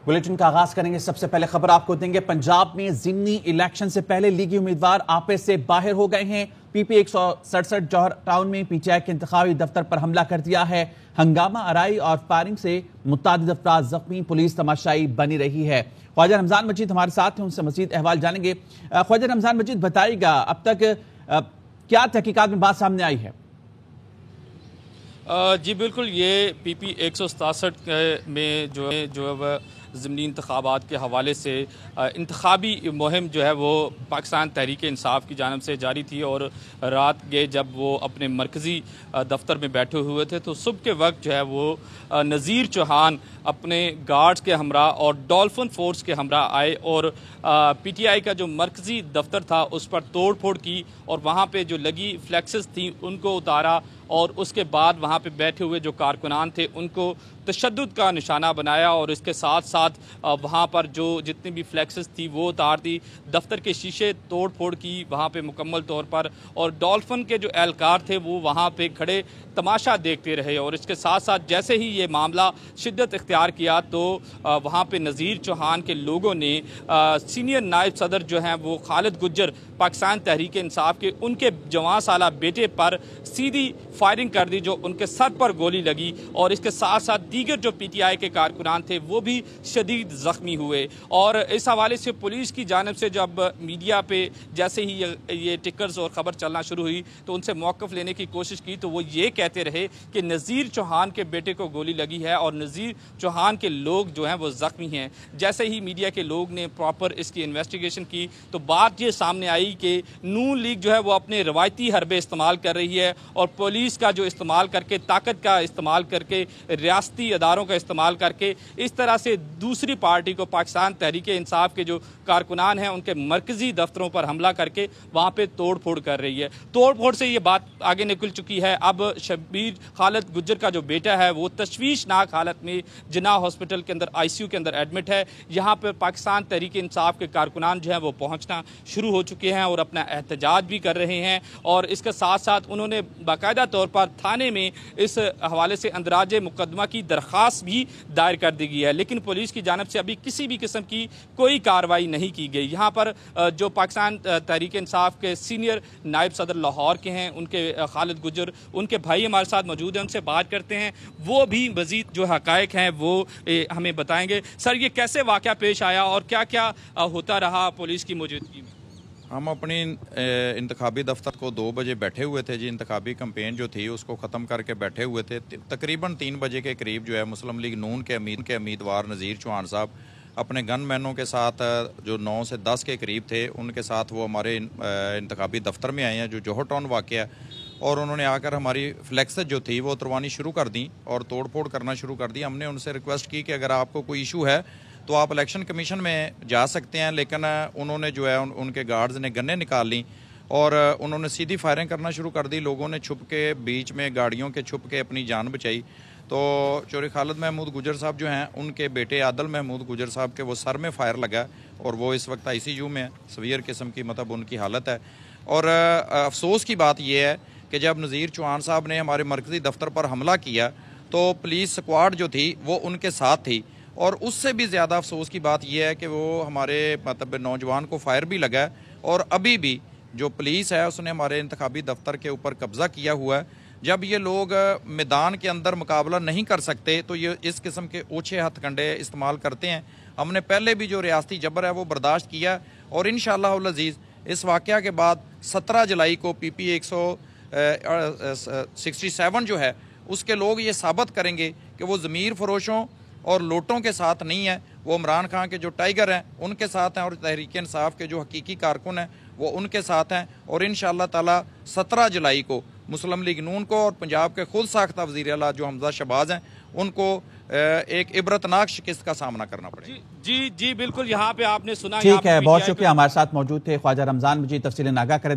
Bulletin کا آغاز کریں گے. سب سے پہلے خبر آپ کو دیں گے. پنجاب میں ضمنی الیکشن سے پہلے لیگی امیدوار آپے سے باہر ہو گئے ہیں. پی پی 167 جوہر ٹاؤن میں پی ٹی آئی کے انتخابی دفتر پر حملہ کر دیا ہے. ہنگامہ آرائی اور فائرنگ سے متعدد افراد زخمی. پولیس تماشائی بنی رہی ہے. خواجہ رمضان مجید ہمارے ساتھ ہیں, ان سے مزید احوال جانیں گے. خواجہ رمضان مجید بتائیے گا, اب تک کیا تحقیقات میں بات سامنے آئی ہے؟ جی بالکل, یہ پی پی 167 میں جو ضمنی انتخابات کے حوالے سے انتخابی مہم جو ہے وہ پاکستان تحریک انصاف کی جانب سے جاری تھی, اور رات گئے جب وہ اپنے مرکزی دفتر میں بیٹھے ہوئے تھے تو صبح کے وقت جو ہے وہ نذیر چوہان اپنے گارڈز کے ہمراہ اور ڈولفن فورس کے ہمراہ آئے اور پی ٹی آئی کا جو مرکزی دفتر تھا اس پر توڑ پھوڑ کی, اور وہاں پہ جو لگی فلیکسز تھیں ان کو اتارا, اور اس کے بعد وہاں پہ بیٹھے ہوئے جو کارکنان تھے ان کو تشدد کا نشانہ بنایا, اور اس کے ساتھ ساتھ وہاں پر جو جتنی بھی فلیکسز تھی وہ اتار دی. دفتر کے شیشے توڑ پھوڑ کی وہاں پہ مکمل طور پر, اور ڈولفن کے جو اہلکار تھے وہ وہاں پہ کھڑے تماشا دیکھتے رہے. اور اس کے ساتھ ساتھ جیسے ہی یہ معاملہ شدت اختیار کیا تو وہاں پہ نذیر چوہان کے لوگوں نے سینئر نائب صدر جو ہیں وہ خالد گجر پاکستان تحریک انصاف کے, ان کے جوان سالہ بیٹے پر سیدھی فائرنگ کر دی, جو ان کے سر پر گولی لگی. اور اس کے ساتھ ساتھ دیگر جو پی ٹی آئی کے کارکنان تھے وہ بھی شدید زخمی ہوئے. اور اس حوالے سے پولیس کی جانب سے جب میڈیا پہ جیسے ہی یہ ٹکرز اور خبر چلنا شروع ہوئی تو ان سے موقف لینے کی کوشش کی تو وہ یہ کہتے رہے کہ نذیر چوہان کے بیٹے کو گولی لگی ہے اور نذیر چوہان کے لوگ جو ہیں وہ زخمی ہیں. جیسے ہی میڈیا کے لوگ نے پراپر اس کی انویسٹیگیشن کی تو بات یہ سامنے آئی کہ نون لیگ جو ہے وہ اپنے روایتی حربے استعمال کر رہی ہے, اور پولیس کا جو استعمال کر کے, طاقت کا استعمال کر کے, ریاستی اداروں کا استعمال کر کے اس طرح سے دوسری پارٹی کو, پاکستان تحریک انصاف کے جو کارکنان ہیں ان کے مرکزی دفتروں پر حملہ کر کے وہاں پہ توڑ پھوڑ کر رہی ہے. توڑ پھوڑ سے یہ بات آگے نکل چکی ہے. اب شبیر خالد گجر کا جو بیٹا ہے وہ تشویشناک حالت میں جناح ہاسپٹل کے اندر آئی سی یو کے اندر ایڈمٹ ہے. یہاں پہ پاکستان تحریک انصاف کے کارکنان جو ہیں وہ پہنچنا شروع ہو چکے ہیں اور اپنا احتجاج بھی کر رہے ہیں, اور اس کے ساتھ ساتھ انہوں نے باقاعدہ طور پر تھانے میں اس حوالے سے اندراج مقدمہ کی درخواست بھی دائر کر دی گئی ہے, لیکن پولیس کی جانب سے ابھی کسی بھی قسم کی کوئی کارروائی نہیں کی گئی. یہاں پر جو پاکستان تحریک انصاف کے سینئر نائب صدر لاہور کے ہیں, ان کے خالد گجر, ان کے بھائی ہمارے ساتھ موجود ہیں, ان سے بات کرتے ہیں, وہ بھی مزید جو حقائق ہیں وہ ہمیں بتائیں گے. سر, یہ کیسے واقعہ پیش آیا اور کیا کیا ہوتا رہا پولیس کی موجودگی میں؟ ہم اپنی انتخابی دفتر کو 2 بجے بیٹھے ہوئے تھے. جی, انتخابی کمپین جو تھی اس کو ختم کر کے بیٹھے ہوئے تھے. تقریباً 3 بجے کے قریب جو ہے مسلم لیگ نون کے امیدوار نذیر چوہان صاحب اپنے گن مینوں کے ساتھ جو 9 سے 10 کے قریب تھے ان کے ساتھ وہ ہمارے انتخابی دفتر میں آئے ہیں جو جوہر ٹاؤن واقع ہے, اور انہوں نے آ کر ہماری فلیکسز جو تھی وہ اتروانی شروع کر دیں اور توڑ پھوڑ کرنا شروع کر دی. ہم نے ان سے ریکویسٹ کی کہ اگر آپ کو کوئی ایشو ہے تو آپ الیکشن کمیشن میں جا سکتے ہیں, لیکن انہوں نے جو ہے ان کے گارڈز نے گنیں نکال لیں اور انہوں نے سیدھی فائرنگ کرنا شروع کر دی. لوگوں نے چھپ کے بیچ میں گاڑیوں کے چھپ کے اپنی جان بچائی. تو چوری خالد محمود گجر صاحب جو ہیں ان کے بیٹے عادل محمود گجر صاحب کے وہ سر میں فائر لگا اور وہ اس وقت آئی سی یو میں سویئر قسم کی مطلب ان کی حالت ہے. اور افسوس کی بات یہ ہے کہ جب نذیر چوہان صاحب نے ہمارے مرکزی دفتر پر حملہ کیا تو پولیس سکواڈ جو تھی وہ ان کے ساتھ تھی, اور اس سے بھی زیادہ افسوس کی بات یہ ہے کہ وہ ہمارے مطلب نوجوان کو فائر بھی لگا ہے, اور ابھی بھی جو پولیس ہے اس نے ہمارے انتخابی دفتر کے اوپر قبضہ کیا ہوا ہے. جب یہ لوگ میدان کے اندر مقابلہ نہیں کر سکتے تو یہ اس قسم کے اوچھے ہتھ کنڈے استعمال کرتے ہیں. ہم نے پہلے بھی جو ریاستی جبر ہے وہ برداشت کیا, اور انشاءاللہ العزیز اس واقعہ کے بعد 17 جولائی کو پی پی 167 جو ہے اس کے لوگ یہ ثابت کریں گے کہ وہ ضمیر فروشوں اور لوٹوں کے ساتھ نہیں ہے, وہ عمران خان کے جو ٹائیگر ہیں ان کے ساتھ ہیں, اور تحریک انصاف کے جو حقیقی کارکن ہیں وہ ان کے ساتھ ہیں. اور انشاءاللہ تعالی 17 جولائی کو مسلم لیگ نون کو اور پنجاب کے خود ساختہ وزیر اعلیٰ جو حمزہ شہباز ہیں ان کو ایک عبرتناک شکست کا سامنا کرنا پڑے گا. جی بالکل, یہاں پہ آپ نے سنا. ٹھیک ہے, بہت شکریہ. ہمارے ساتھ موجود تھے خواجہ رمضان مجید, تفصیلیں آگاہ کرے.